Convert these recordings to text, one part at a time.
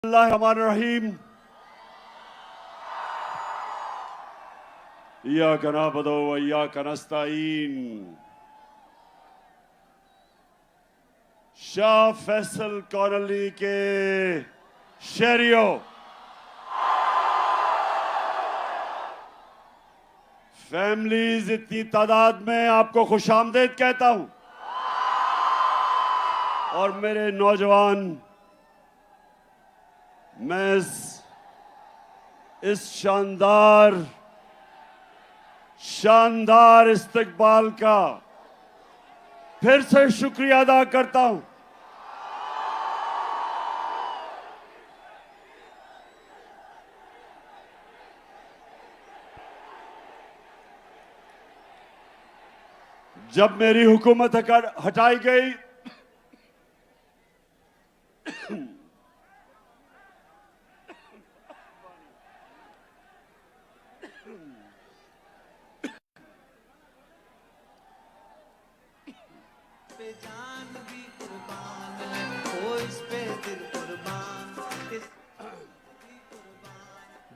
Bismillahirrahmanirrahim. इय्याका नअबुदु व इय्याका नस्तईन. Shah Faisal colony के शहरियों, फैमिलीज, इतनी तादाद में आपको खुशामदीद कहता हूं। और मेरे नौजवान, मैं इस शानदार इस्तकबाल का फिर से शुक्रिया अदा करता हूं। जब मेरी हुकूमत हटाई गई,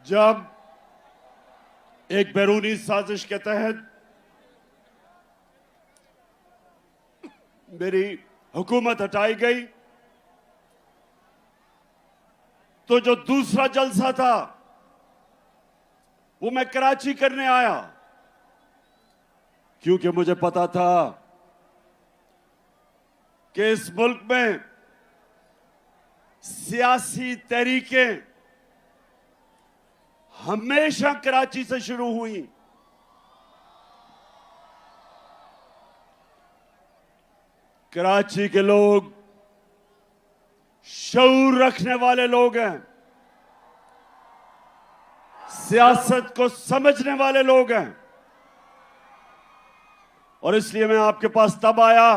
जब एक बैरूनी साजिश के तहत मेरी हुकूमत हटाई गई, तो जो दूसरा जलसा था वो मैं कराची करने आया, क्योंकि मुझे पता था कि इस मुल्क में सियासी तहरीकें हमेशा कराची से शुरू हुई। कराची के लोग शऊर रखने वाले लोग हैं, सियासत को समझने वाले लोग हैं, और इसलिए मैं आपके पास तब आया।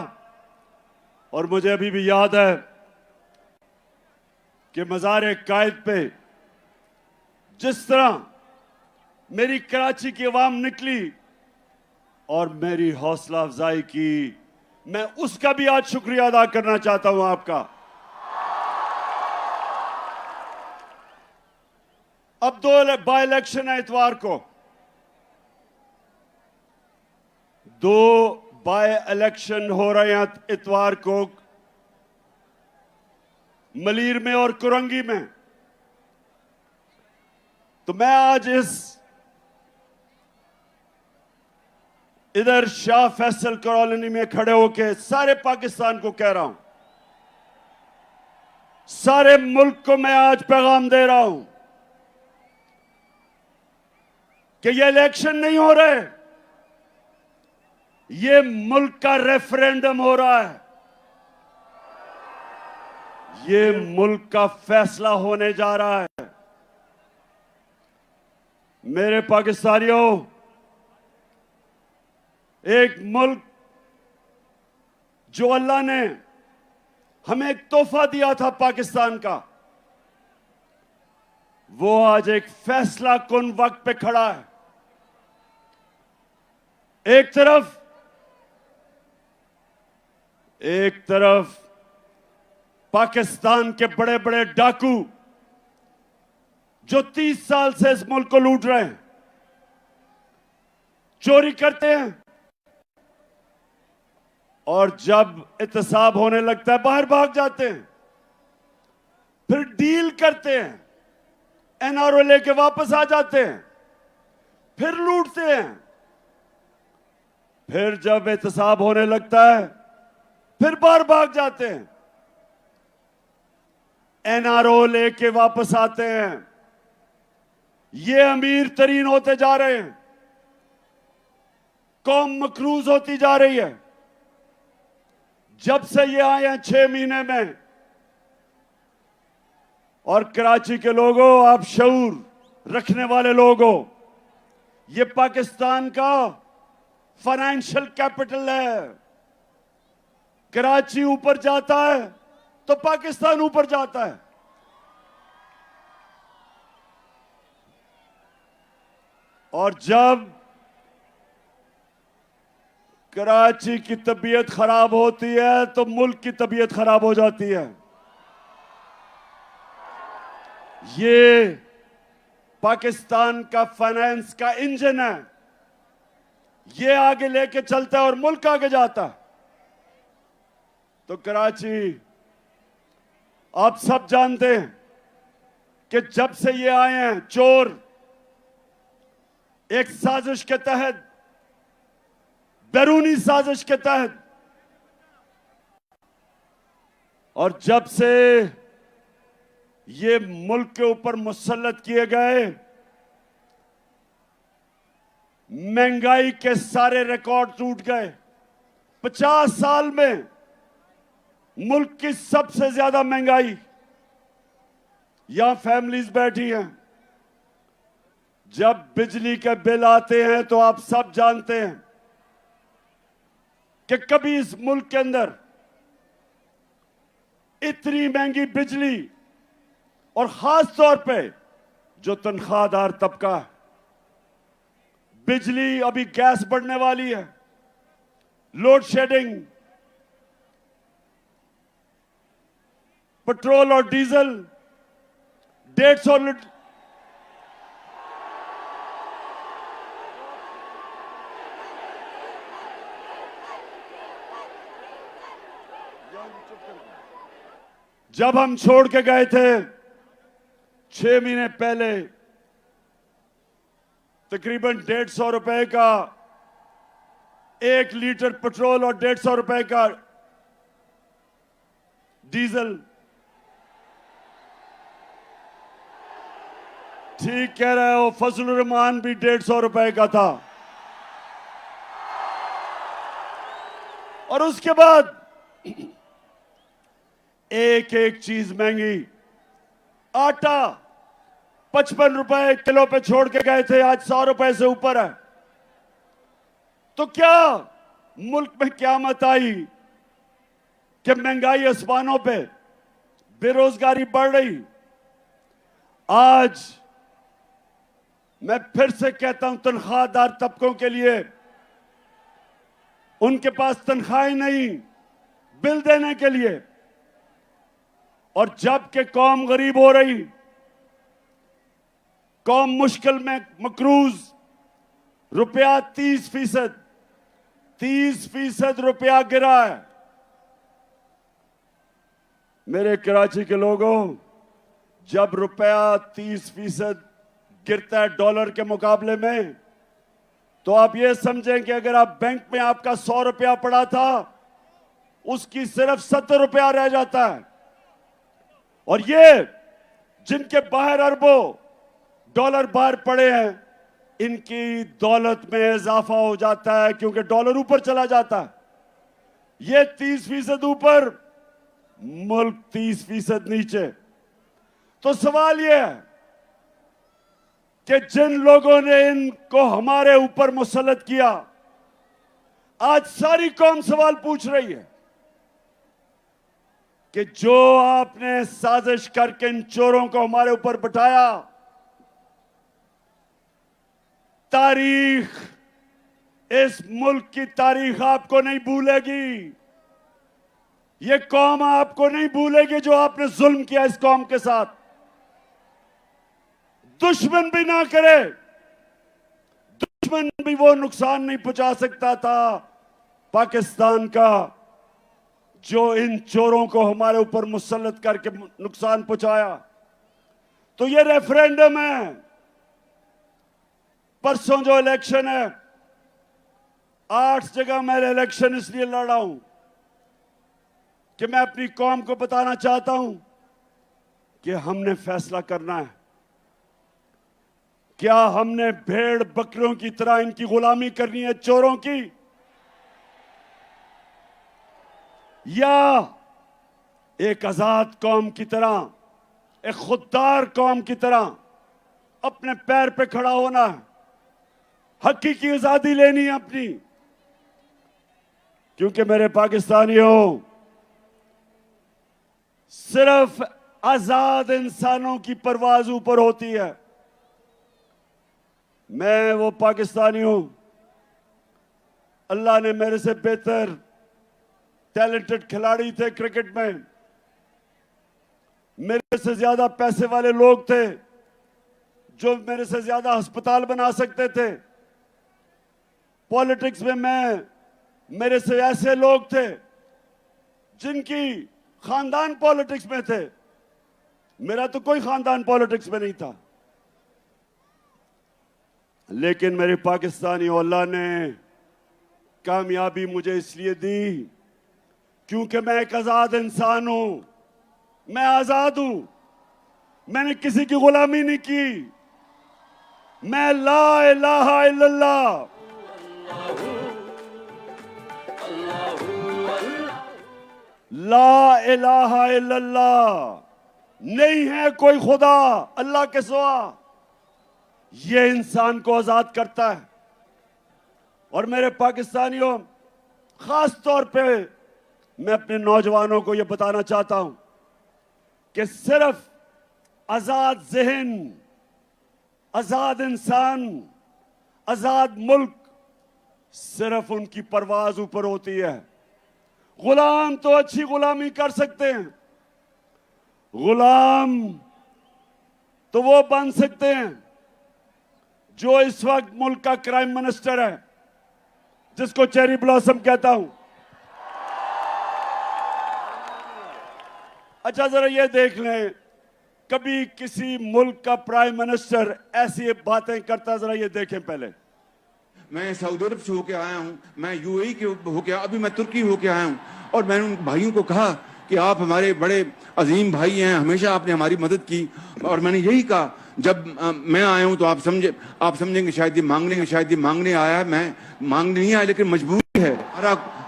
और मुझे अभी भी याद है कि मज़ार कायद पे जिस तरह मेरी कराची की आवाम निकली और मेरी हौसला अफजाई की, मैं उसका भी आज शुक्रिया अदा करना चाहता हूं आपका। अब 2 बाय इलेक्शन है इतवार को। 2 बाय इलेक्शन हो रहे हैं इतवार को, मलीर में और कुरंगी में। तो मैं आज इधर शाह फैसल कॉलोनी में खड़े होकर सारे पाकिस्तान को कह रहा हूं, सारे मुल्क को मैं आज पैगाम दे रहा हूं कि ये इलेक्शन नहीं हो रहे, ये मुल्क का रेफरेंडम हो रहा है। ये मुल्क का फैसला होने जा रहा है। मेरे पाकिस्तानियों, एक मुल्क जो अल्लाह ने हमें एक तोहफा दिया था पाकिस्तान का, वो आज एक फैसला कुन वक्त पे खड़ा है। एक तरफ पाकिस्तान के बड़े बड़े डाकू जो 30 साल से इस मुल्क को लूट रहे हैं, चोरी करते हैं, और जब एहतसाब होने लगता है बाहर भाग जाते हैं, फिर डील करते हैं, एनआरओ लेके वापस आ जाते हैं, फिर लूटते हैं, फिर जब एहतसाब होने लगता है फिर बाहर भाग जाते हैं, एनआरओ लेके वापस आते हैं। ये अमीर तरीन होते जा रहे हैं, कौम मकरूज होती जा रही है। जब से ये आए हैं 6 महीने में, और कराची के लोगों, आप शऊर रखने वाले लोगों, ये पाकिस्तान का फाइनेंशियल कैपिटल है। कराची ऊपर जाता है तो पाकिस्तान ऊपर जाता है। और जब कराची की तबीयत खराब होती है तो मुल्क की तबीयत खराब हो जाती है। ये पाकिस्तान का फाइनेंस का इंजन है। ये आगे लेके चलता है और मुल्क आगे जाता है। तो कराची, आप सब जानते हैं कि जब से ये आए हैं चोर, एक साजिश के तहत, बैरूनी साजिश के तहत, और जब से ये मुल्क के ऊपर मुसल्लत किए गए, महंगाई के सारे रिकॉर्ड टूट गए। 50 साल में मुल्क की सबसे ज्यादा महंगाई। यहां फैमिलीज बैठी हैं, जब बिजली के बिल आते हैं तो आप सब जानते हैं कि कभी इस मुल्क के अंदर इतनी महंगी बिजली, और खास तौर पे जो तनख्वाहदार तबका है, बिजली, अभी गैस बढ़ने वाली है, लोड शेडिंग, पेट्रोल और डीजल 150 लीटर। जब हम छोड़ के गए थे 6 महीने पहले, तकरीबन 150 रुपए का 1 लीटर पेट्रोल और 150 रुपए का डीजल। ठीक कह रहे हो, फजलुर रहमान भी 150 रुपए का था। और उसके बाद एक एक चीज महंगी। आटा 55 रुपए किलो पे छोड़ के गए थे, आज 100 रुपए से ऊपर है। तो क्या मुल्क में क़यामत आई कि महंगाई आसमानों पे, बेरोजगारी बढ़ रही। आज मैं फिर से कहता हूं, तनख्वाहदार तबकों के लिए, उनके पास तनख्वाहें नहीं बिल देने के लिए, और जबकि कौम गरीब हो रही, कौम मुश्किल में मकरूज, रुपया 30% रुपया गिरा है। मेरे कराची के लोगों, जब रुपया 30% गिरता है डॉलर के मुकाबले में, तो आप ये समझें कि अगर आप बैंक में आपका 100 रुपया पड़ा था, उसकी सिर्फ 70 रुपया रह जाता है। और ये जिनके बाहर अरबों डॉलर बाहर पड़े हैं, इनकी दौलत में इजाफा हो जाता है, क्योंकि डॉलर ऊपर चला जाता है। ये 30% ऊपर, मुल्क 30% नीचे। तो सवाल यह है कि जिन लोगों ने इनको हमारे ऊपर मुसल्लत किया, आज सारी कौम सवाल पूछ रही है कि जो आपने साजिश करके इन चोरों को हमारे ऊपर बिठाया, तारीख, इस मुल्क की तारीख आपको नहीं भूलेगी। ये कौम आपको नहीं भूलेगी जो आपने जुल्म किया इस कौम के साथ। दुश्मन भी ना करे, दुश्मन भी वो नुकसान नहीं पहुंचा सकता था पाकिस्तान का, जो इन चोरों को हमारे ऊपर मुसल्लत करके नुकसान पहुंचाया। तो ये रेफरेंडम है, परसों जो इलेक्शन है, 8 जगह मैं इलेक्शन इसलिए लड़ा हूं कि मैं अपनी कौम को बताना चाहता हूं कि हमने फैसला करना है। क्या हमने भेड़ बकरियों की तरह इनकी गुलामी करनी है, चोरों की, या एक आजाद कौम की तरह, एक खुददार कौम की तरह अपने पैर पे खड़ा होना है, हकीकी आजादी लेनी है अपनी। क्योंकि मेरे पाकिस्तानियों, सिर्फ आजाद इंसानों की परवाज ऊपर होती है। मैं वो पाकिस्तानी हूं, अल्लाह ने मेरे से बेहतर टैलेंटेड खिलाड़ी थे क्रिकेट में, मेरे से ज्यादा पैसे वाले लोग थे जो मेरे से ज्यादा अस्पताल बना सकते थे। पॉलिटिक्स में मेरे से ऐसे लोग थे जिनकी खानदान पॉलिटिक्स में थे। मेरा तो कोई खानदान पॉलिटिक्स में नहीं था, लेकिन मेरे पाकिस्तानी औलाद ने कामयाबी मुझे इसलिए दी क्योंकि मैं एक आजाद इंसान हूं। मैं आजाद हूं, मैंने किसी की गुलामी नहीं की। मैं ला इलाहा इल्लल्लाह, ला इलाहा इल्लल्लाह, नहीं है कोई खुदा अल्लाह के सिवा। ये इंसान को आजाद करता है। और मेरे पाकिस्तानियों, खास तौर पे मैं अपने नौजवानों को यह बताना चाहता हूं कि सिर्फ आजाद ज़हन, आजाद इंसान, आजाद मुल्क, सिर्फ उनकी परवाज ऊपर होती है। गुलाम तो अच्छी गुलामी कर सकते हैं, गुलाम तो वो बन सकते हैं जो इस वक्त मुल्क का क्राइम मिनिस्टर है, जिसको चेरी ब्लॉसम कहता हूं। अच्छा, जरा ये देख लें, कभी किसी मुल्क का प्राइम मिनिस्टर ऐसी बातें करता, जरा ये देखें पहले। मैं सऊदी अरब से होके आया हूँ, मैं यूएई के होके, अभी मैं तुर्की होके आया हूँ, और मैंने उन भाइयों को कहा कि आप हमारे बड़े अजीम भाई हैं, हमेशा आपने हमारी मदद की। और मैंने यही कहा, जब मैं आया हूँ तो आप समझेंगे शायद ये मांगने आया है। मैं मांगने नहीं आया, लेकिन मजबूरी है।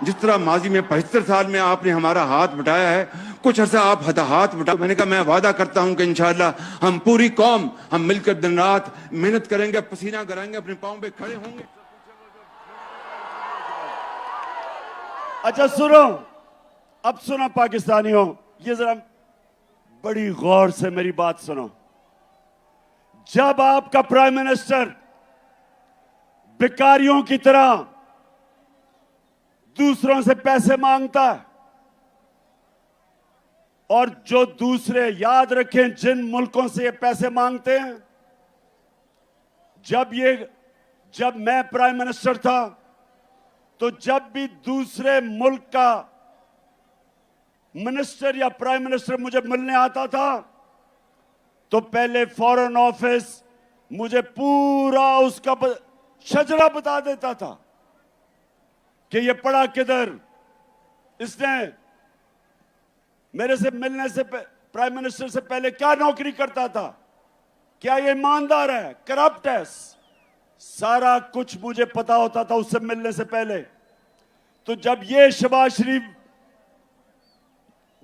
जिस तरह माजी में 75 साल में आपने हमारा हाथ बटाया है, कुछ अर्सा आप हाथ बटा। मैंने कहा मैं वादा करता हूं कि इंशाअल्लाह हम पूरी कौम हम मिलकर दिन रात मेहनत करेंगे, पसीना कराएंगे, अपने पांव पे खड़े होंगे। अच्छा सुनो, अब सुनो पाकिस्तानियों, ये जरा बड़ी गौर से मेरी बात सुनो। जब आपका प्राइम मिनिस्टर भिखारियों की तरह दूसरों से पैसे मांगता है, और जो दूसरे, याद रखें, जिन मुल्कों से ये पैसे मांगते हैं, जब मैं प्राइम मिनिस्टर था तो जब भी दूसरे मुल्क का मिनिस्टर या प्राइम मिनिस्टर मुझे मिलने आता था तो पहले फॉरेन ऑफिस मुझे पूरा उसका शजरा बता देता था कि ये पढ़ा किधर, इसने मेरे से मिलने से प्राइम मिनिस्टर से पहले क्या नौकरी करता था, क्या ये ईमानदार है, करप्ट है, सारा कुछ मुझे पता होता था उससे मिलने से पहले। तो जब ये शहबाज शरीफ,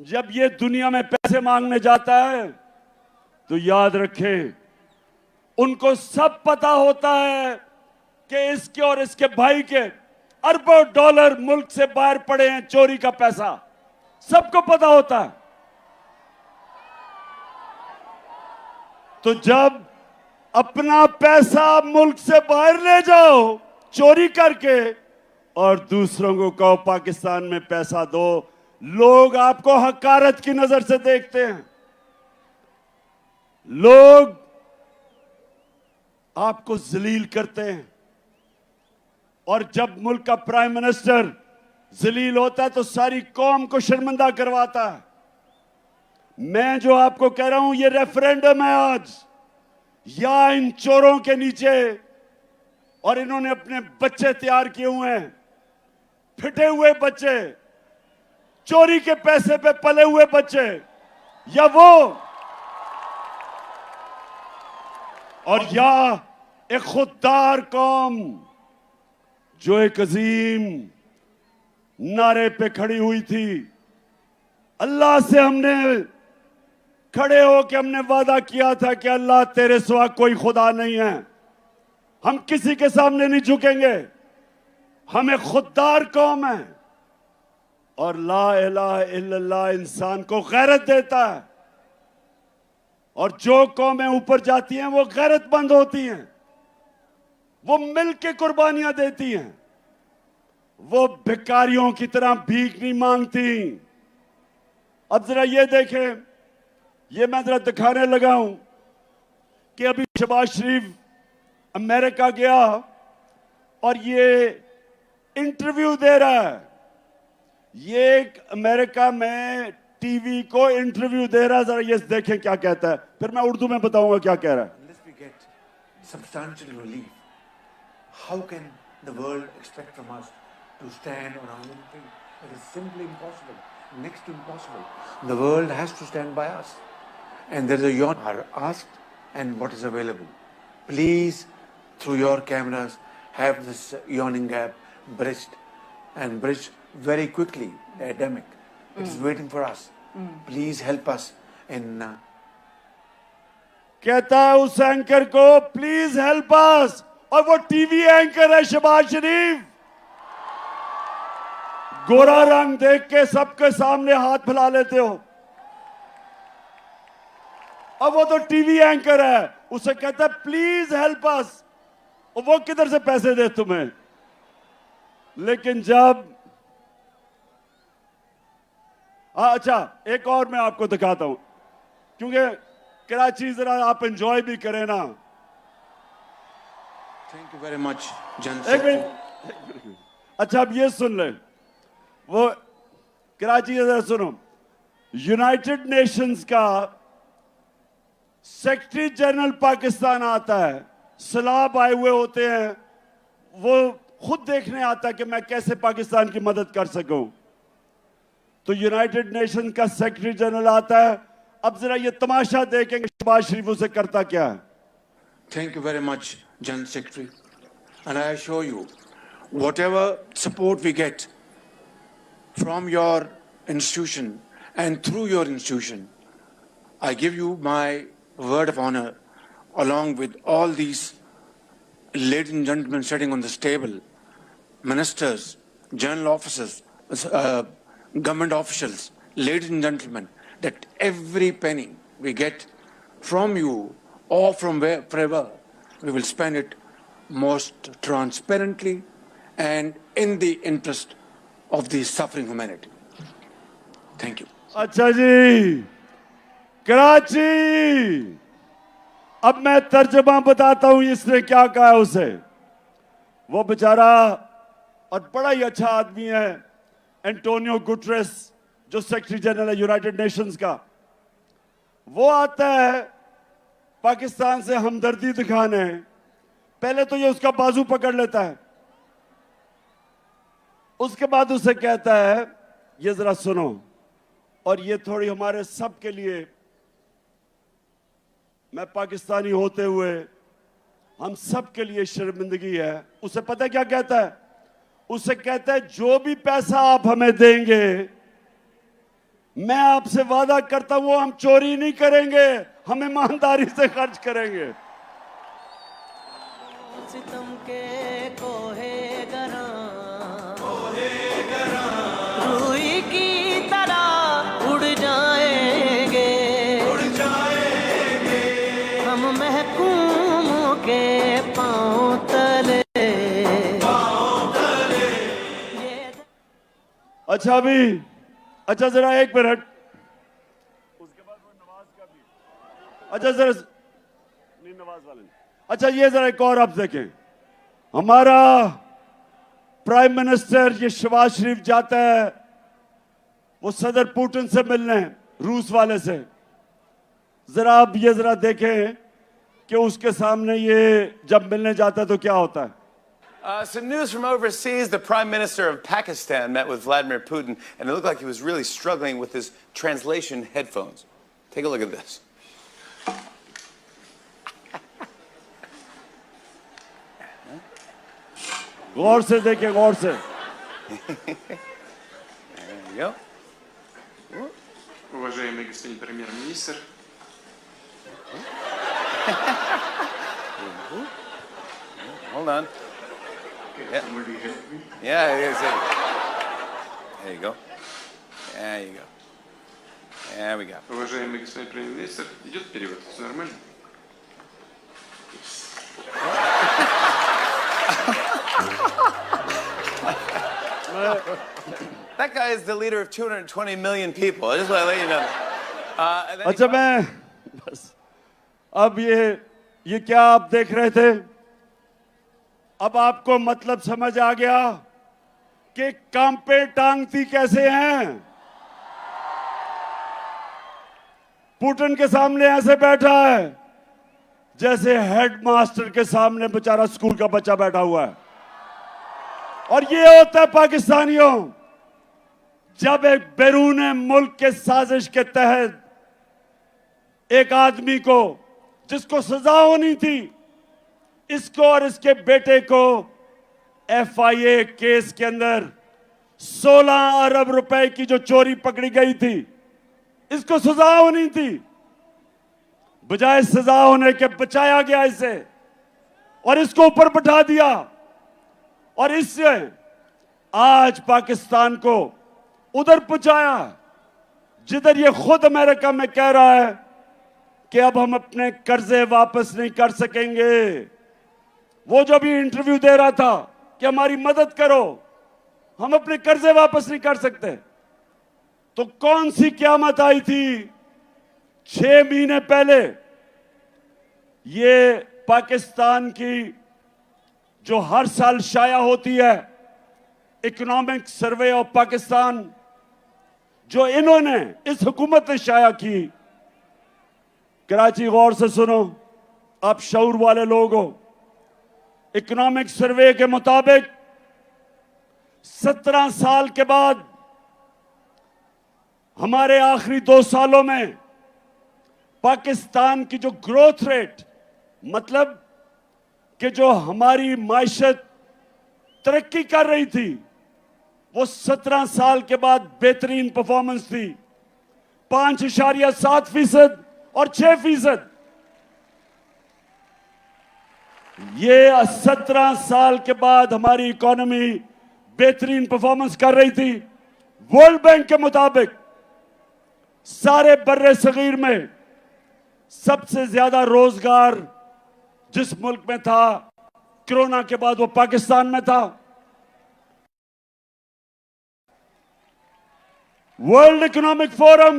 जब ये दुनिया में पैसे मांगने जाता है तो याद रखें, उनको सब पता होता है कि इसके और इसके भाई के अरबों डॉलर मुल्क से बाहर पड़े हैं, चोरी का पैसा, सबको पता होता है। तो जब अपना पैसा मुल्क से बाहर ले जाओ चोरी करके और दूसरों को कहो पाकिस्तान में पैसा दो, लोग आपको हकारत की नजर से देखते हैं, लोग आपको जलील करते हैं। और जब मुल्क का प्राइम मिनिस्टर जलील होता है तो सारी कौम को शर्मिंदा करवाता है। मैं जो आपको कह रहा हूं, ये रेफरेंडम है आज, या इन चोरों के नीचे, और इन्होंने अपने बच्चे तैयार किए हुए हैं, फिटे हुए बच्चे, चोरी के पैसे पे पले हुए बच्चे, या वो, और या एक खुददार कौम जो एक अजीम नारे पे खड़ी हुई थी। अल्लाह से हमने खड़े होकर हमने वादा किया था कि अल्लाह तेरे सिवा कोई खुदा नहीं है, हम किसी के सामने नहीं झुकेंगे, हम एक खुददार कौम है। और ला इलाहा इल्लल्लाह इंसान को गैरत देता है, और जो कौमें ऊपर जाती हैं वो गैरतमंद होती हैं, वो मिल के कुर्बानियां देती हैं, वो भिखारियों की तरह भीख नहीं मांगती। अब जरा ये देखें, ये मैं जरा दिखाने लगा हूं कि अभी शहबाज शरीफ अमेरिका गया और ये इंटरव्यू दे रहा है। ये अमेरिका में टीवी को इंटरव्यू दे रहा है, जरा ये देखें क्या कहता है, फिर मैं उर्दू में बताऊंगा क्या कह रहा है। Unless we get substantial relief, how can the world expect from us to stand on our own feet? It is simply impossible, next to impossible. The world has to stand by us. And there is a yawn are asked and what is available. Please, through your cameras, have this yawning gap bridged and bridged very quickly. The epidemic. It is waiting for us. Please help us in कहता है उस anchor को please help us, और वो TV anchor है शहबाज शरीफ। गोरा रंग देख के सबके सामने हाथ फैला लेते हो, और वो तो टीवी एंकर है, उसे कहता है प्लीज हेल्प अस, और वो किधर से पैसे दे तुम्हें। लेकिन जब अच्छा एक और मैं आपको दिखाता हूं, क्योंकि कराची जरा आप एंजॉय भी करें ना। Thank you very much, Jan एक मिनट, अच्छा अब ये सुन ले, वो कराची जरा सुनो। यूनाइटेड नेशंस का सेक्रेटरी जनरल पाकिस्तान आता है, सलाब आए हुए होते हैं, वो खुद देखने आता है कि मैं कैसे पाकिस्तान की मदद कर सकूं। तो यूनाइटेड नेशन का सेक्रेटरी जनरल आता है। अब जरा ये तमाशा देखेंगे शहबाज शरीफ उसे करता क्या है। Thank you very much, General Secretary. And I assure you, whatever support we get from your institution and through your institution, I give you my word of honor, along with all these ladies and gentlemen sitting on this table, ministers, general officers, government officials, ladies and gentlemen, that every penny we get from you or from wherever, we will spend it most transparently and in the interest of the suffering humanity. Thank you. अच्छा जी, कराची, अब मैं तर्जमा बताता हूं इसने क्या कहा उसे। वो बेचारा और बड़ा ही अच्छा आदमी है एंटोनियो गुटरेस, जो सेक्रेटरी जनरल है यूनाइटेड नेशंस का। वो आता है पाकिस्तान से हमदर्दी दिखाने, पहले तो ये उसका बाजू पकड़ लेता है, उसके बाद उसे कहता है ये जरा सुनो, और ये थोड़ी हमारे सब के लिए, मैं पाकिस्तानी होते हुए हम सब के लिए शर्मिंदगी है। उसे पता है क्या कहता है? उसे कहता है जो भी पैसा आप हमें देंगे, मैं आपसे वादा करता हूं वो हम चोरी नहीं करेंगे, हम ईमानदारी से खर्च करेंगे। सितम के कोहे गरा रूई की तरह उड़ जाएंगे हम महकूमों के पांव तले। अच्छा भी, अच्छा जरा एक मिनट, उसके बाद वो नवाज का भी, अच्छा जरा नहीं नवाज वाले, अच्छा ये जरा एक और आप देखें, हमारा प्राइम मिनिस्टर ये शहबाज शरीफ जाता है वो सदर पुतिन से मिलने, रूस वाले से। जरा आप ये जरा देखें कि उसके सामने ये जब मिलने जाता है तो क्या होता है। Some news from overseas. The Prime Minister of Pakistan met with Vladimir Putin, and it looked like he was really struggling with his translation headphones. Take a look at this. गौर से देखें, गौर से। There you go. Уважаемый господин премьер-министр, Hold on. can somebody help me? Yeah, there you go. There you go. There we go. Уважаемый господин премьер-министр, идет перевод, все нормально? That guy is the leader of 220 million people. I just want to let you know. And then he अच्छा, मैं बस अब ये क्या आप देख रहे थे? अब आपको मतलब समझ आ गया कि कांपे टांगती कैसे हैं। पुतिन के सामने ऐसे बैठा है जैसे हेडमास्टर के सामने बेचारा स्कूल का बच्चा बैठा हुआ है। और ये होता है पाकिस्तानियों, जब एक बैरून मुल्क के साजिश के तहत एक आदमी को, जिसको सजा होनी थी, इसको और इसके बेटे को FIA केस के अंदर 16 अरब रुपए की जो चोरी पकड़ी गई थी, इसको सजा होनी थी। बजाय सजा होने के बचाया गया इसे और इसको ऊपर बैठा दिया। और इससे आज पाकिस्तान को उधर पहुंचाया जिधर ये खुद अमेरिका में कह रहा है कि अब हम अपने कर्जे वापस नहीं कर सकेंगे। वो जो भी इंटरव्यू दे रहा था कि हमारी मदद करो, हम अपने कर्जे वापस नहीं कर सकते। तो कौन सी क़यामत आई थी 6 महीने पहले? ये पाकिस्तान की जो हर साल शाया होती है इकोनॉमिक सर्वे ऑफ पाकिस्तान, जो इन्होंने, इस हुकूमत ने शाया की। कराची गौर से सुनो, आप शऊर वाले लोग हो। इकोनॉमिक सर्वे के मुताबिक 17 साल के बाद हमारे आखिरी 2 सालों में पाकिस्तान की जो ग्रोथ रेट, मतलब कि जो हमारी माइशत तरक्की कर रही थी, वो 17 साल के बाद बेहतरीन परफॉर्मेंस थी। 5.7% और 6%। ये 17 साल के बाद हमारी इकोनॉमी बेहतरीन परफॉर्मेंस कर रही थी। वर्ल्ड बैंक के मुताबिक सारे बर्रे सगीर में सबसे ज्यादा रोजगार जिस मुल्क में था कोरोना के बाद, वो पाकिस्तान में था। World Economic Forum,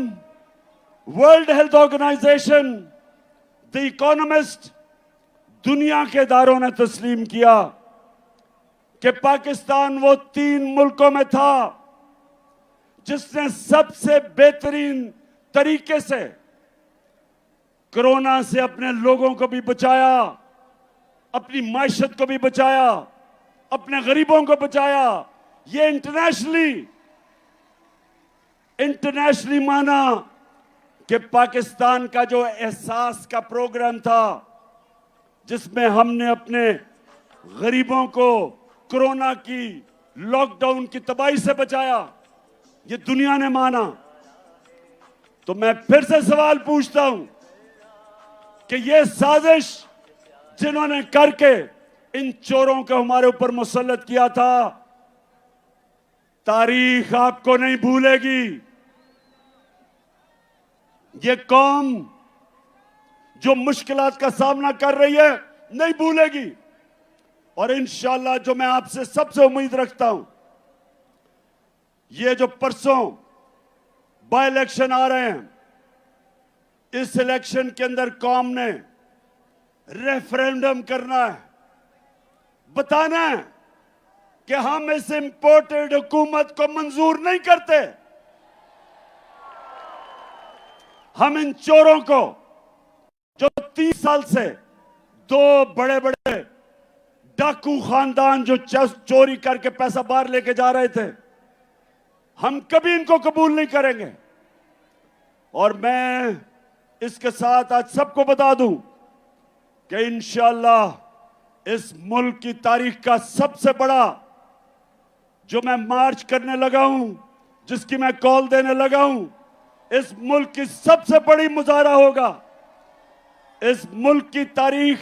World Health Organization, the Economist, दुनिया के इदारों ने तस्लीम किया कि पाकिस्तान वो 3 मुल्कों में था जिसने सबसे बेहतरीन तरीके से कोरोना से अपने लोगों को भी बचाया, अपनी माइशत को भी बचाया, अपने गरीबों को बचाया। ये इंटरनेशनली माना कि पाकिस्तान का जो एहसास का प्रोग्राम था, जिसमें हमने अपने गरीबों को कोरोना की लॉकडाउन की तबाही से बचाया, ये दुनिया ने माना। तो मैं फिर से सवाल पूछता हूं कि ये साजिश जिन्होंने करके इन चोरों को हमारे ऊपर मुसल्लत किया था, तारीख आपको नहीं भूलेगी। ये कौम जो मुश्किलात का सामना कर रही है नहीं भूलेगी। और इंशाअल्लाह जो मैं आपसे सबसे उम्मीद रखता हूं, ये जो परसों बाय इलेक्शन आ रहे हैं, इस इलेक्शन के अंदर कौम ने रेफरेंडम करना है, बताना है कि हम इस इंपोर्टेड हुकूमत को मंजूर नहीं करते। हम इन चोरों को, जो 30 साल से 2 बड़े बड़े डाकू खानदान जो चोरी करके पैसा बाहर लेके जा रहे थे, हम कभी इनको कबूल नहीं करेंगे। और मैं इसके साथ आज सबको बता दूं कि इंशाअल्लाह इस मुल्क की तारीख का सबसे बड़ा जो मैं मार्च करने लगा हूं, जिसकी मैं कॉल देने लगा हूं, इस मुल्क की सबसे बड़ी मुजाहरा होगा। इस मुल्क की तारीख,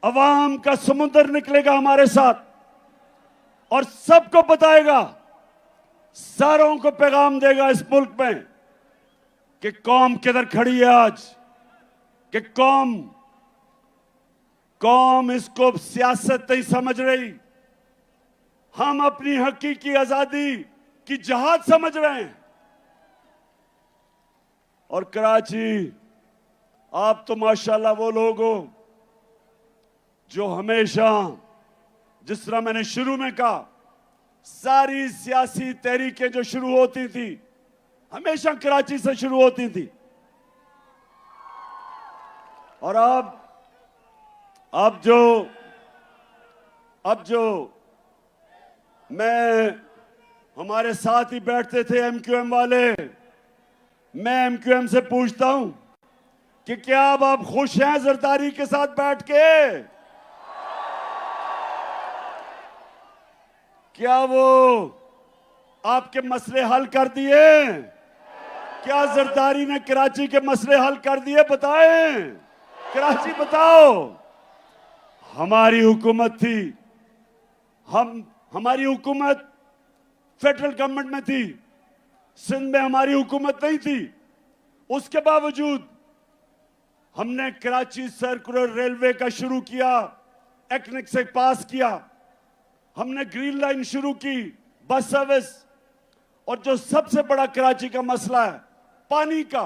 अवाम का समुद्र निकलेगा हमारे साथ और सबको बताएगा, सारों को पैगाम देगा इस मुल्क में कि कौम किधर खड़ी है आज, कि कौम इसको सियासत नहीं समझ रही, हम अपनी हकीकी आजादी की जहाद समझ रहे हैं। और कराची, आप तो माशाल्लाह वो लोग हो जो हमेशा, जिस तरह मैंने शुरू में कहा, सारी सियासी तहरीकें जो शुरू होती थी हमेशा कराची से शुरू होती थी। और अब जो मैं, हमारे साथ ही बैठते थे एमक्यूएम वाले, मैं एमक्यूएम से पूछता हूं कि क्या अब आप खुश हैं जरदारी के साथ बैठ के? क्या वो आपके मसले हल कर दिए? क्या जरदारी ने कराची के मसले हल कर दिए? बताएं, कराची बताओ। हमारी हुकूमत थी, हमारी हुकूमत फेडरल गवर्नमेंट में थी, सिंध में हमारी हुकूमत नहीं थी। उसके बावजूद हमने कराची सर्कुलर रेलवे का शुरू किया, एक्निक से पास किया, हमने ग्रीन लाइन शुरू की, बस सर्विस। और जो सबसे बड़ा कराची का मसला है पानी का,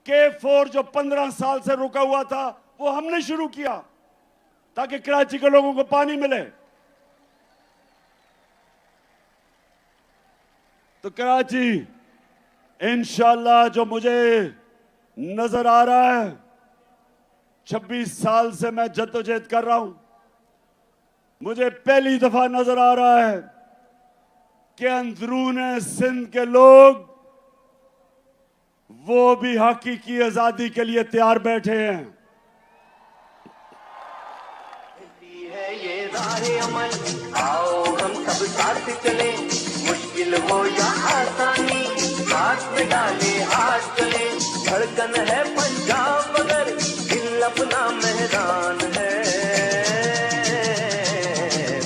K4 जो 15 साल से रुका हुआ था, वो हमने शुरू किया ताकि कराची के लोगों को पानी मिले। तो कराची इंशाल्लाह, जो मुझे नजर आ रहा है, 26 साल से मैं जद्दोजहद कर रहा हूं, मुझे पहली दफा नजर आ रहा है कि अंदरून सिंध के लोग वो भी हकीकी आजादी के लिए तैयार बैठे हैं। है ये राहे अमल, आओ हम सब साथ चले, मुश्किल हो या आसानी, साथ में डाले हाथ चले। धड़कन है पंजाब मगर दिल अपना मैदान है।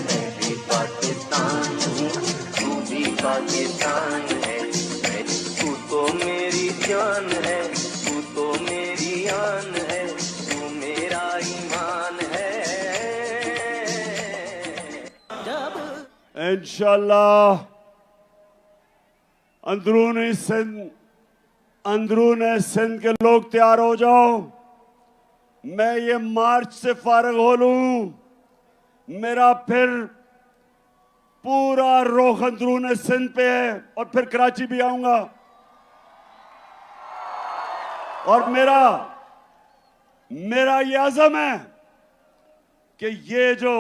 मैं भी पाकिस्तान हूँ, तू भी पाकिस्तान है। तू तो मेरी जान है, तू तो मेरी आन है, तू मेरा ईमान है। इंशाल्लाह अंदरून सिंध के लोग तैयार हो जाओ। मैं ये मार्च से फारग हो लूं, मेरा फिर पूरा रुख अंदरून सिंध पे है, और फिर कराची भी आऊंगा। और मेरा ये अज़म है कि ये जो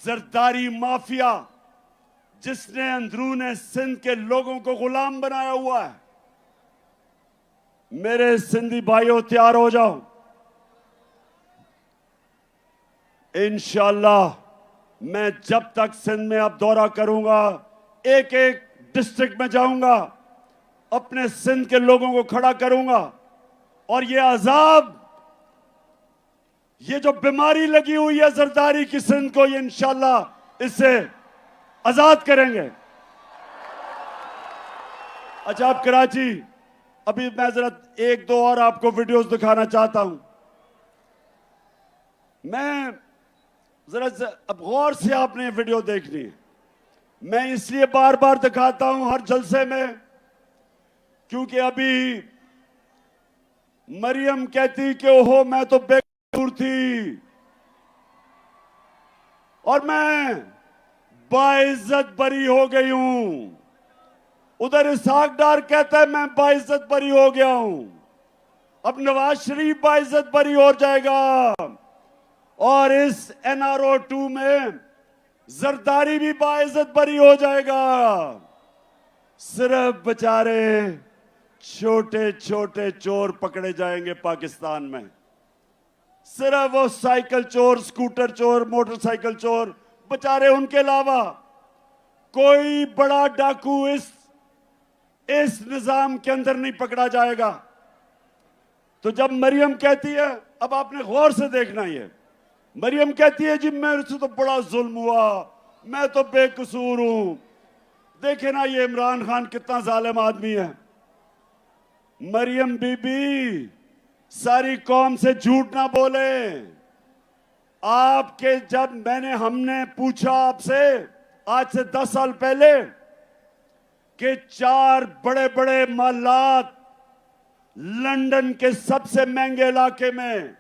जरदारी माफिया जिसने अंदरून सिंध के लोगों को गुलाम बनाया हुआ है, मेरे सिंधी भाइयों तैयार हो जाओ। इंशाल्लाह मैं जब तक सिंध में अब दौरा करूंगा, एक एक डिस्ट्रिक्ट में जाऊंगा, अपने सिंध के लोगों को खड़ा करूंगा, और ये अजाब, ये जो बीमारी लगी हुई है जरदारी की सिंध को, ये इंशाल्लाह इससे आजाद करेंगे। अच्छा, आप कराची, अभी मैं जरा एक दो और आपको वीडियोस दिखाना चाहता हूं। मैं जरा अब गौर से आपने वीडियो देखनी है। मैं इसलिए बार बार दिखाता हूं हर जलसे में, क्योंकि अभी मरियम कहती कि ओहो मैं तो बेकसूर थी, और मैं बाइज्जत बरी हो गई हूं। उधर इसहाक डार कहता है मैं बाइज्जत बरी हो गया हूं। अब नवाज शरीफ बाइज्जत बरी हो जाएगा, और इस NRO 2 में जरदारी भी बाइज्जत बरी हो जाएगा। सिर्फ बेचारे छोटे छोटे चोर पकड़े जाएंगे पाकिस्तान में। सिर्फ वो साइकिल चोर, स्कूटर चोर, मोटरसाइकिल चोर बेचारे, उनके अलावा कोई बड़ा डाकू इस निजाम के अंदर नहीं पकड़ा जाएगा। तो जब मरियम कहती है, अब आपने गौर से देखना, ये मरियम कहती है जी मेरे से तो बड़ा जुल्म हुआ, मैं तो बेकसूर हूं। देखे ना ये इमरान खान कितना जालिम आदमी है। मरियम बीबी सारी कौम से झूठ ना बोले। आपके जब हमने पूछा आपसे आज से 10 साल पहले कि 4 बड़े बड़े महलात लंदन के सबसे महंगे इलाके में,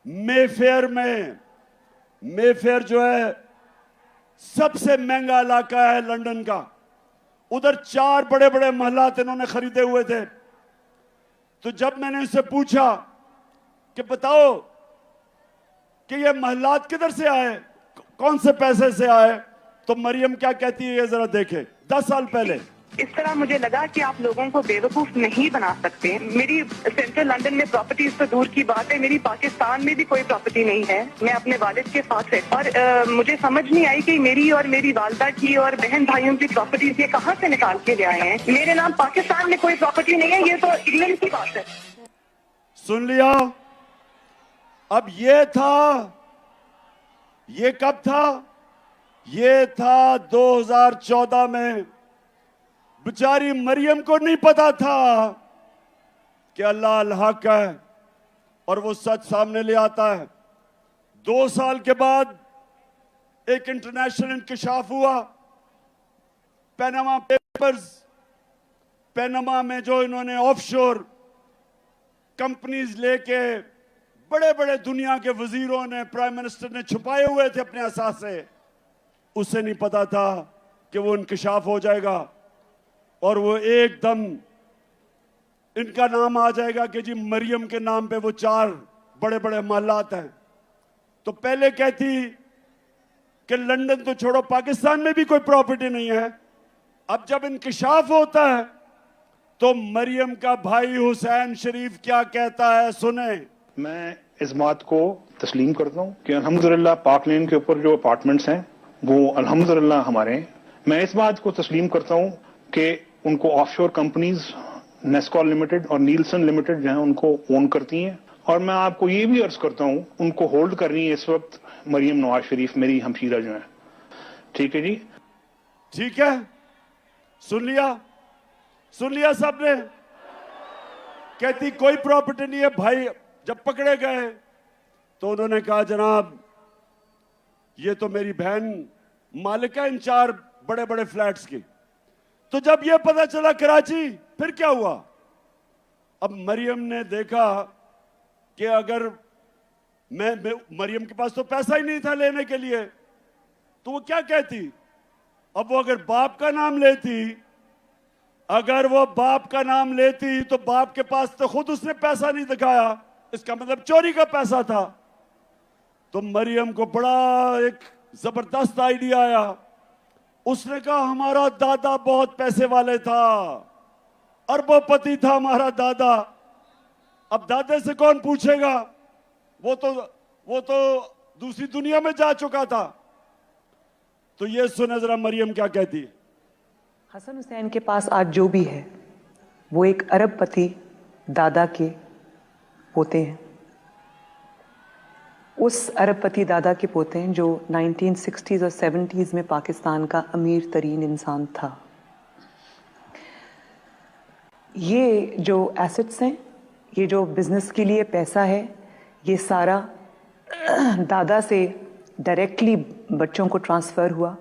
मेफेयर में, मेफेयर जो है सबसे महंगा इलाका है लंदन का, उधर 4 बड़े बड़े महलात इन्होंने खरीदे हुए थे। तो जब मैंने इनसे पूछा कि बताओ कि ये महलात किधर से आए, कौन से पैसे से आए, तो मरियम क्या कहती है ये जरा देखें। 10 साल पहले इस तरह मुझे लगा कि आप लोगों को बेवकूफ नहीं बना सकते। मेरी सेंट्रल लंदन में प्रॉपर्टीज तो दूर की बात है, मेरी पाकिस्तान में भी कोई प्रॉपर्टी नहीं है। मैं अपने वालिद के साथ है और मुझे समझ नहीं आई कि मेरी और मेरी वालदा की और बहन भाइयों की प्रॉपर्टीज ये कहाँ से निकाल के ले आए हैं। मेरे नाम पाकिस्तान में कोई प्रॉपर्टी नहीं है, ये तो इंग्लैंड की बात है। सुन लिया। अब ये कब था? ये था 2014 में। बेचारी मरियम को नहीं पता था कि अल्लाह अल हक है और वो सच सामने ले आता है। 2 साल के बाद एक इंटरनेशनल इंकशाफ हुआ, पैनामा पेपर्स। पैनामा में जो इन्होंने ऑफशोर कंपनीज लेके बड़े बड़े दुनिया के वजीरों ने, प्राइम मिनिस्टर ने छुपाए हुए थे अपने असासे, उसे नहीं पता था कि वो इंकशाफ हो जाएगा और वो एकदम इनका नाम आ जाएगा कि जी मरियम के नाम पे वो 4 बड़े बड़े महलात हैं। तो पहले कहती कि लंदन तो छोड़ो, पाकिस्तान में भी कोई प्रॉपर्टी नहीं है। अब जब इंकशाफ होता है तो मरियम का भाई हुसैन शरीफ क्या कहता है, सुने। मैं इस बात को तस्लीम करता हूँ कि अल्हम्दुलिल्लाह पाक लेन के ऊपर जो अपार्टमेंट्स हैं वो अल्हम्दुलिल्लाह हमारे हैं। मैं इस बात को तस्लीम करता हूँ कि उनको ऑफशोर कंपनीज नेस्कॉल लिमिटेड और नीलसन लिमिटेड जो है उनको ओन करती हैं। और मैं आपको ये भी अर्ज करता हूँ उनको होल्ड कर रही है इस वक्त मरियम नवाज शरीफ, मेरी हमशीरा जो है। ठीक है जी, ठीक है, सुन लिया सबने। कहती कोई प्रॉपर्टी नहीं है। भाई जब पकड़े गए तो उन्होंने कहा जनाब ये तो मेरी बहन मालिक है इन 4 बड़े बड़े फ्लैट्स की। तो जब ये पता चला कराची, फिर क्या हुआ? अब मरियम ने देखा कि अगर मरियम के पास तो पैसा ही नहीं था लेने के लिए, तो वो क्या कहती? अब वो अगर बाप का नाम लेती तो बाप के पास तो खुद उसने पैसा नहीं दिखाया, इसका मतलब चोरी का पैसा था। तो मरियम को बड़ा एक जबरदस्त आइडिया आया। उसने कहा हमारा दादा बहुत पैसे वाले था, अरबोपति था हमारा दादा। अब दादे से कौन पूछेगा, वो तो दूसरी दुनिया में जा चुका था। तो ये सुने जरा मरियम क्या कहती है। हसन हुसैन के पास आज जो भी है वो एक अरबपति दादा के पोते हैं। उस अरबपति दादा के पोते हैं जो 1960s और 70s में पाकिस्तान का अमीर तरीन इंसान था। ये जो एसेट्स हैं, ये जो बिजनेस के लिए पैसा है, ये सारा दादा से डायरेक्टली बच्चों को ट्रांसफर हुआ।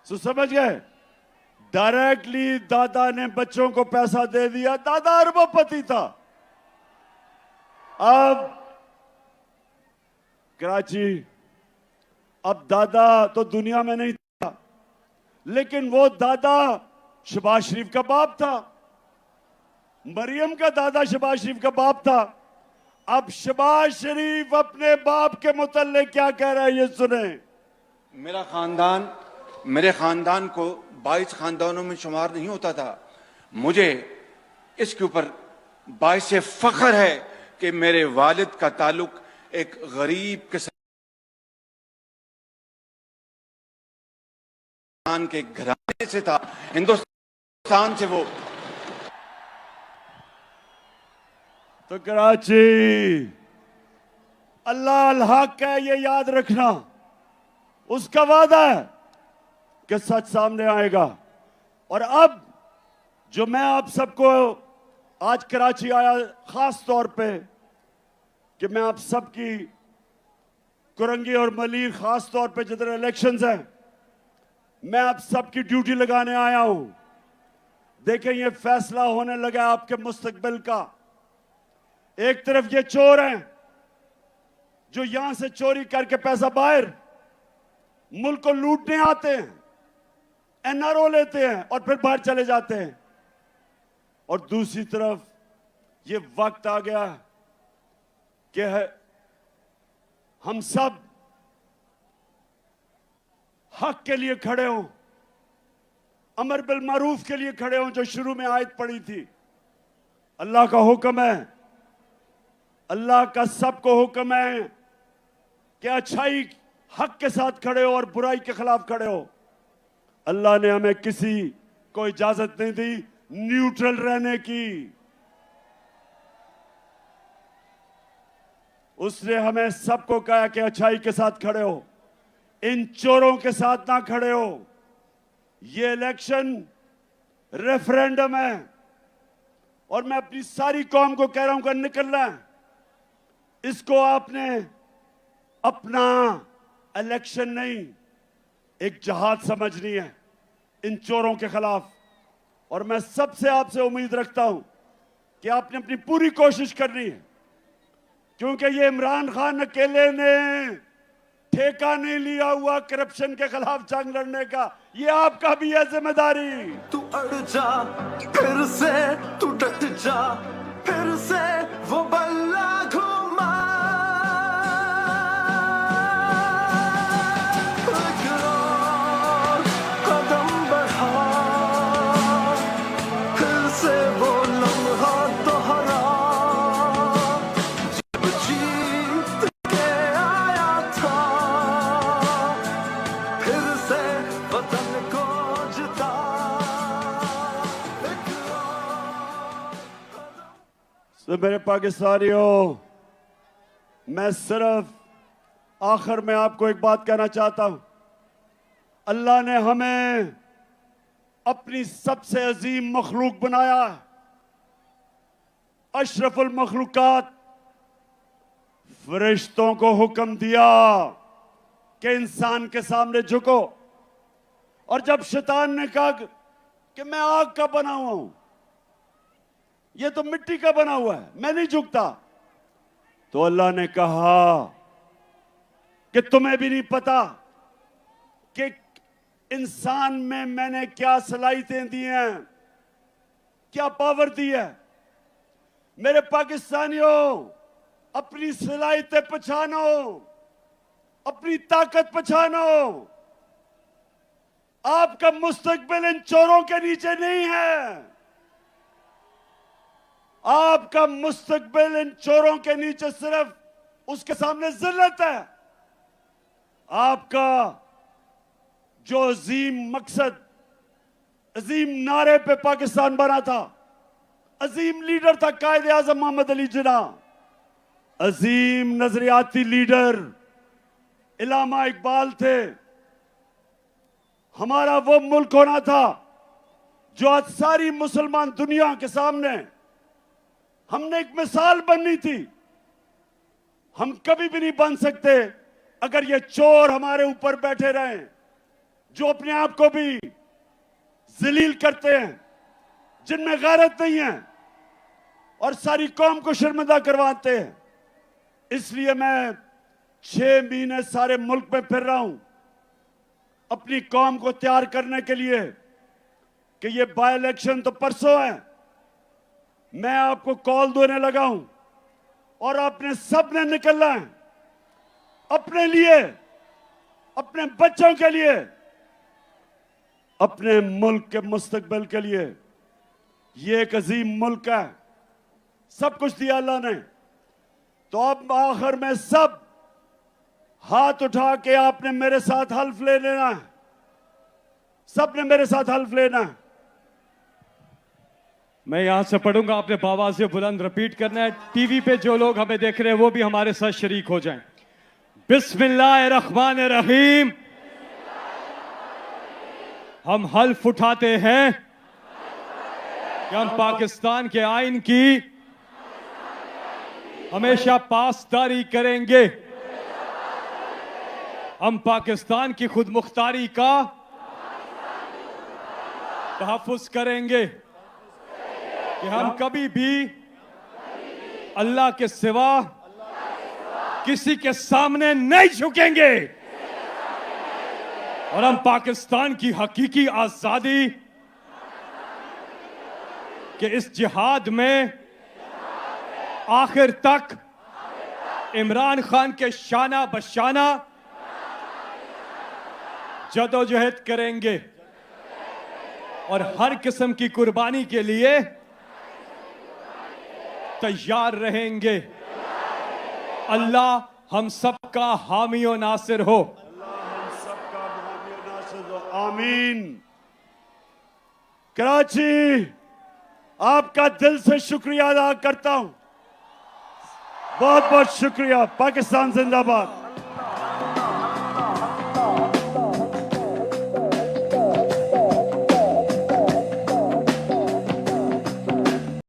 तो समझ गए, डायरेक्टली दादा ने बच्चों को पैसा दे दिया। दादा अरबपति था। अब कराची, अब दादा तो दुनिया में नहीं था, लेकिन वो दादा शहबाज शरीफ का बाप था। मरियम का दादा शहबाज शरीफ का बाप था। अब शहबाज शरीफ अपने बाप के मुतल्लिक क्या कह रहा है, ये सुने। मेरे खानदान को 22 खानदानों में शुमार नहीं होता था। मुझे इसके ऊपर बाइस से फख्र है कि मेरे वालिद का ताल्लुक एक गरीब किसान के घराने से था, हिंदुस्तान से। वो तो कराची अल्लाह अल हक है, ये याद रखना। उसका वादा है कि सच सामने आएगा। और अब जो मैं आप सबको आज कराची आया खास तौर पे कि मैं आप सबकी कुरंगी और मलीर, खास तौर पे जिधर इलेक्शंस हैं, मैं आप सबकी ड्यूटी लगाने आया हूं। देखें ये फैसला होने लगा आपके मुस्तकबिल का। एक तरफ ये चोर हैं जो यहां से चोरी करके पैसा बाहर मुल्क को लूटने आते हैं, एनआरओ लेते हैं और फिर बाहर चले जाते हैं। और दूसरी तरफ ये वक्त आ गया कि हम सब हक के लिए खड़े हों, अमर बिल मारूफ के लिए खड़े हों, जो शुरू में आयत पड़ी थी। अल्लाह का हुक्म है, अल्लाह का सबको हुक्म है कि अच्छाई हक के साथ खड़े हो और बुराई के खिलाफ खड़े हो। अल्लाह ने हमें किसी को इजाजत नहीं दी न्यूट्रल रहने की। उसने हमें सबको कहा कि अच्छाई के साथ खड़े हो, इन चोरों के साथ ना खड़े हो। ये इलेक्शन रेफरेंडम है और मैं अपनी सारी कौम को कह रहा हूं कि निकलना है। इसको आपने अपना इलेक्शन नहीं, एक जहाद समझनी है इन चोरों के खिलाफ। और मैं सबसे आपसे उम्मीद रखता हूं कि आपने अपनी पूरी कोशिश करनी है, क्योंकि ये इमरान खान अकेले ने ठेका नहीं लिया हुआ करप्शन के खिलाफ जंग लड़ने का, ये आपका भी है जिम्मेदारी। तू अड़ जा फिर से, तू डट जा फिर से, वो बल्ला घुमा। कदम बढ़ा फिर से, वो लम्हा दोहरा जब जीत के आया था, फिर से वतन को जिता। तो मेरे पाकिस्तानियों, मैं सिर्फ आखिर में आपको एक बात कहना चाहता हूं। अल्लाह ने हमें अपनी सबसे अजीम मखलूक बनाया, अशरफुल मखलूकात। फरिश्तों को हुक्म दिया कि इंसान के सामने झुको, और जब शैतान ने कहा कि मैं आग का बना हुआ हूं, ये तो मिट्टी का बना हुआ है, मैं नहीं झुकता, तो अल्लाह ने कहा कि तुम्हें भी नहीं पता कि इंसान में मैंने क्या सलाहियतें दी हैं, क्या पावर दी है। मेरे पाकिस्तानियों, अपनी सलाहियतें पहचानो, अपनी ताकत पहचानो। आपका मुस्तकबिल इन चोरों के नीचे नहीं है। आपका मुस्तकबिल इन चोरों के नीचे सिर्फ उसके सामने जिल्लत है। आपका जो अजीम मकसद, अजीम नारे पे पाकिस्तान बना था, अजीम लीडर था कायदे आजम मोहम्मद अली जिन्ना, अजीम नजरियाती लीडर इलामा इकबाल थे। हमारा वो मुल्क होना था जो आज सारी मुसलमान दुनिया के सामने हमने एक मिसाल बननी थी। हम कभी भी नहीं बन सकते अगर ये चोर हमारे ऊपर बैठे रहें, जो अपने आप को भी जलील करते हैं, जिनमें गैरत नहीं है और सारी कौम को शर्मिंदा करवाते हैं। इसलिए मैं 6 महीने सारे मुल्क में फिर रहा हूं अपनी कौम को तैयार करने के लिए कि ये बाय इलेक्शन तो परसों है। मैं आपको कॉल देने लगा हूं और आपने सब ने निकलना है अपने लिए, अपने बच्चों के लिए, अपने मुल्क के मुस्तकबिल के लिए। ये एक अजीम मुल्क है, सब कुछ दिया अल्लाह ने। तो अब आखिर में सब हाथ उठा के आपने मेरे साथ हल्फ ले लेना है, सबने मेरे साथ हल्फ लेना है। मैं यहां से पढ़ूंगा, आपने आवाज से बुलंद रिपीट करना है। टीवी पे जो लोग हमें देख रहे हैं वो भी हमारे साथ शरीक हो जाएं। बिस्मिल्लाहिर्रहमानिर्रहीम। हम हल्फ उठाते हैं कि हम पाकिस्तान के आइन की हमेशा पासदारी करेंगे। हम पाकिस्तान की खुद मुख्तारी का तहफ़्फ़ुज़ करेंगे। कि हम कभी भी अल्लाह के सिवा किसी के सामने नहीं झुकेंगे और हम पाकिस्तान की हकीकी आजादी के इस जिहाद में आखिर तक इमरान खान के शाना बशाना जदोजहद करेंगे और हर किस्म की कुर्बानी के लिए तैयार रहेंगे। अल्लाह हम सबका हामी और नासिर हो। आमीन। कराची, आपका दिल से शुक्रिया अदा करता हूं। बहुत बहुत शुक्रिया। पाकिस्तान जिंदाबाद।